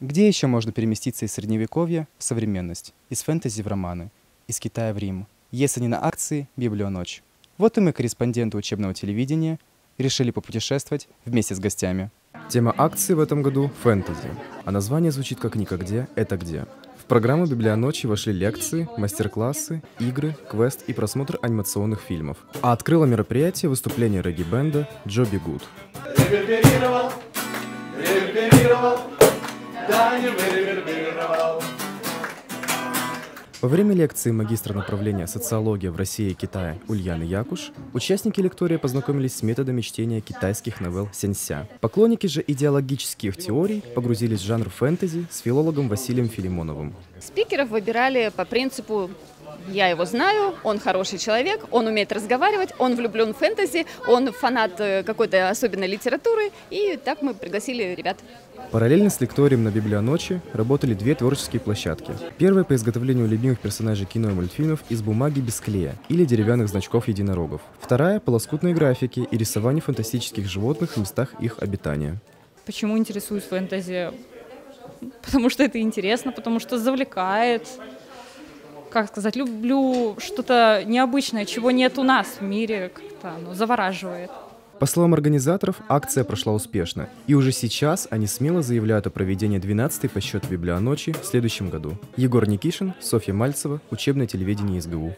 Где еще можно переместиться из средневековья в современность, из фэнтези в романы, из Китая в Рим, если не на акции «Библионочь»? Вот и мы, корреспонденты учебного телевидения, решили попутешествовать вместе с гостями. Тема акции в этом году – фэнтези, а название звучит как «Никогде, это где?». В программу «Библионочи» вошли лекции, мастер-классы, игры, квест и просмотр анимационных фильмов. А открыло мероприятие выступление регги-бенда «Джоби Гуд». Во время лекции магистра направления «Социология в России и Китае» Ульяны Якуш участники лектория познакомились с методами чтения китайских новелл сянься. Поклонники же идеологических теорий погрузились в жанр фэнтези с филологом Василием Филимоновым. Спикеров выбирали по принципу «я его знаю, он хороший человек, он умеет разговаривать, он влюблен в фэнтези, он фанат какой-то особенной литературы», и так мы пригласили ребят. Параллельно с лекторием на «Библионочи» работали две творческие площадки. Первая по изготовлению любимых персонажей кино и мультфильмов из бумаги без клея или деревянных значков единорогов. Вторая по лоскутной графике и рисованию фантастических животных в местах их обитания. Почему интересуюсь фэнтези? Потому что это интересно, потому что завлекает. Как сказать, люблю что-то необычное, чего нет у нас в мире, как-то оно завораживает. По словам организаторов, акция прошла успешно, и уже сейчас они смело заявляют о проведении 12-й по счету «Библионочи» в следующем году. Егор Никишин, Софья Мальцева, учебное телевидение СГУ.